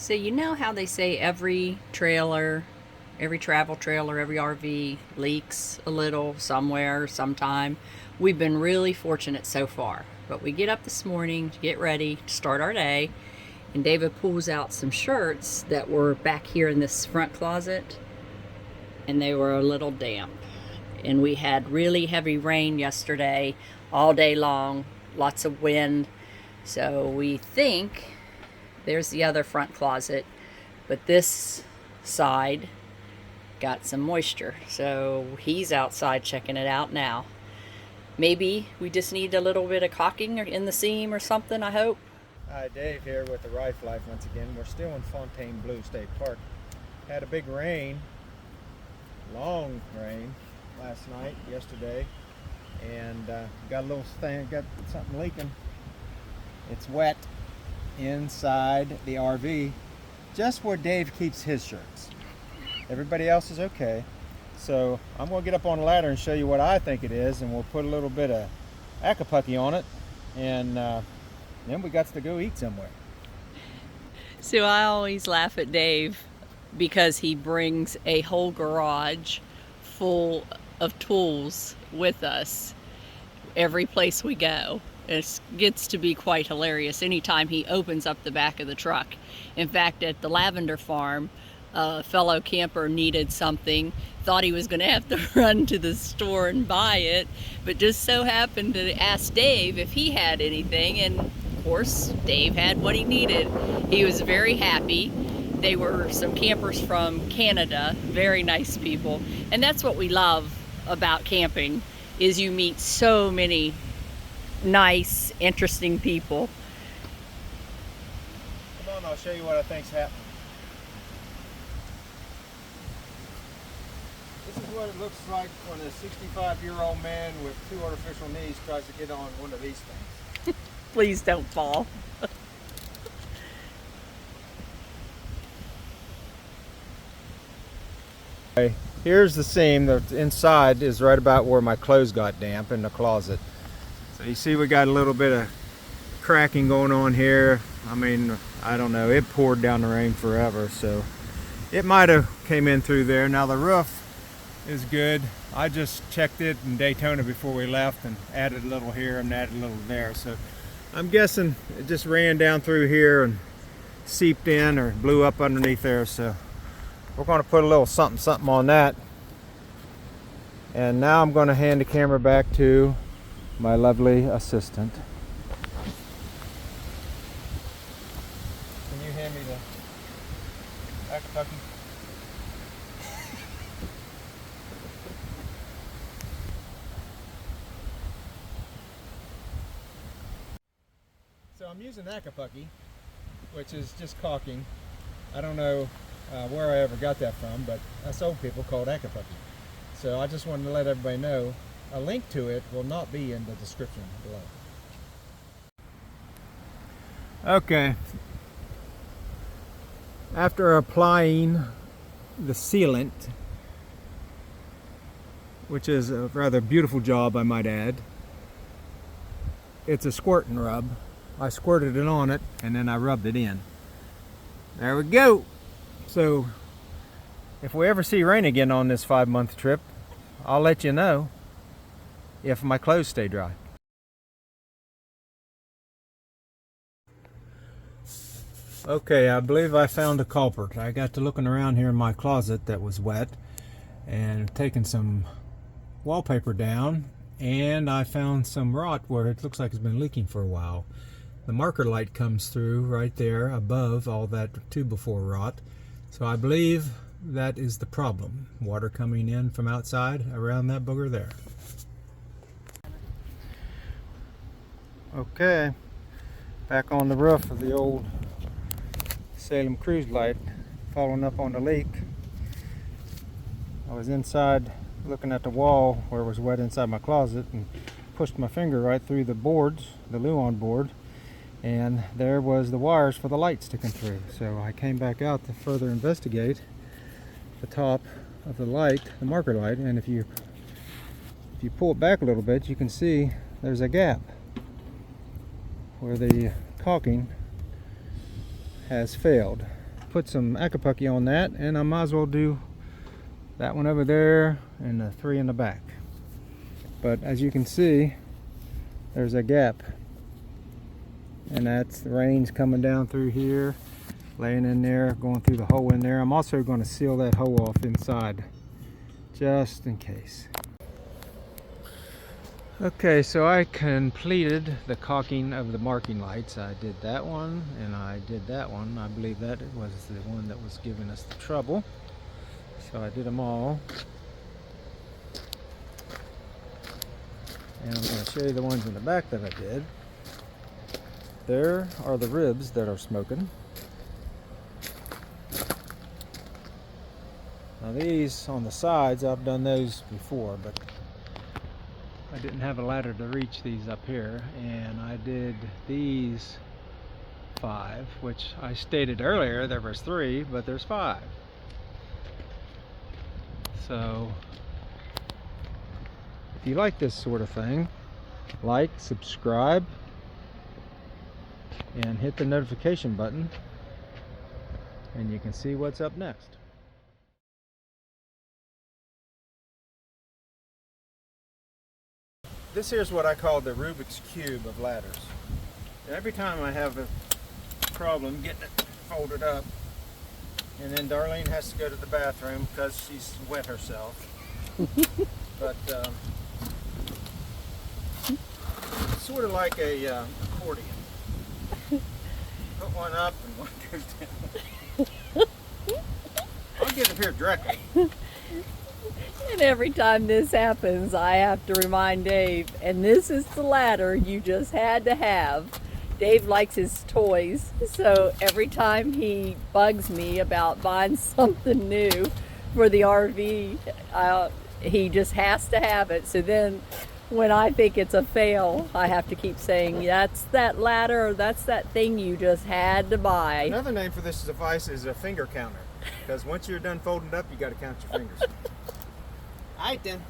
So you know how they say every trailer, every travel trailer, every RV leaks a little somewhere, sometime. We've been really fortunate so far. But we get up this morning to get ready to start our day, and David pulls out some shirts that were back here in this front closet, and they were a little damp. And we had really heavy rain yesterday, all day long, lots of wind. So we think there's the other front closet, but this side got some moisture. So he's outside checking it out now. Maybe we just need a little bit of caulking in the seam or something, I hope. Hi, Dave here with the Rife Life once again. We're still in Fontainebleau State Park. Had a big rain, long rain last night, yesterday, and got a little thing, got something leaking. It's wet inside the RV, just where Dave keeps his shirts. Everybody else is okay. So I'm going to get up on the ladder and show you what I think it is, and we'll put a little bit of Accapucky on it, and then we got to go eat somewhere. So I always laugh at Dave because he brings a whole garage full of tools with us every place we go. It gets to be quite hilarious anytime he opens up the back of the truck. In fact, at the lavender farm, a fellow camper needed something, thought he was going to have to run to the store and buy it, but just so happened to ask Dave if he had anything, and of course Dave had what he needed. He was very happy. They were some campers from Canada, very nice people, and that's what we love about camping, is you meet so many nice, interesting people. Come on, I'll show you what I think's happening. This is what it looks like when a 65-year-old man with two artificial knees tries to get on one of these things. Please don't fall. Okay, here's the seam. The inside is right about where my clothes got damp in the closet. So you see we got a little bit of cracking going on here. I mean, I don't know, it poured down the rain forever, so it might have came in through there. Now the roof is good. I just checked it in Daytona before we left and added a little here and added a little there. So I'm guessing it just ran down through here and seeped in or blew up underneath there. So we're going to put a little something on that. And now I'm going to hand the camera back to my lovely assistant. Can you hand me the Accapucky? So I'm using Accapucky, which is just caulking. I don't know where I ever got that from, but us old people called Accapucky. So I just wanted to let everybody know a link to it will not be in the description below. Okay. After applying the sealant, which is a rather beautiful job, I might add, it's a squirt and rub. I squirted it on it and then I rubbed it in. There we go. So if we ever see rain again on this 5-month trip, I'll let you know if my clothes stay dry. Okay, I believe I found a culprit. I got to looking around here in my closet that was wet and taking some wallpaper down, and I found some rot where it looks like it's been leaking for a while. The marker light comes through right there above all that 2x4 rot. So I believe that is the problem. Water coming in from outside around that booger there. Okay, back on the roof of the old Salem Cruise Light, following up on the leak. I was inside looking at the wall where it was wet inside my closet and pushed my finger right through the boards, the Luan board, and there was the wires for the light sticking through. So I came back out to further investigate the top of the light, the marker light, and if you pull it back a little bit, you can see there's a gap where the caulking has failed. put some Accapucky on that, and I might as well do that one over there and the 3 in the back. But as you can see, there's a gap, and that's the rain's coming down through here, laying in there, going through the hole in there. I'm also going to seal that hole off inside just in case. Okay, so I completed the caulking of the marking lights. I did that one and I did that one. I believe that was the one that was giving us the trouble. So I did them all. And I'm going to show you the ones in the back that I did. There are the ribs that are smoking. Now these on the sides, I've done those before, but I didn't have a ladder to reach these up here, and I did these 5, which I stated earlier there was 3, but there's 5. So if you like this sort of thing, like, subscribe, and hit the notification button, and you can see what's up next. This here's what I call the Rubik's Cube of ladders. Every time I have a problem getting it folded up, and then Darlene has to go to the bathroom because she's wet herself. But it's sort of like a accordion. Put one up and one goes down. I'll get up here directly. And every time this happens, I have to remind Dave, and this is the ladder you just had to have. Dave likes his toys, so every time he bugs me about buying something new for the RV, he just has to have it. So then when I think it's a fail, I have to keep saying, that's that ladder, or that's that thing you just had to buy. Another name for this device is a finger counter, because once you're done folding it up, you got to count your fingers. All right then.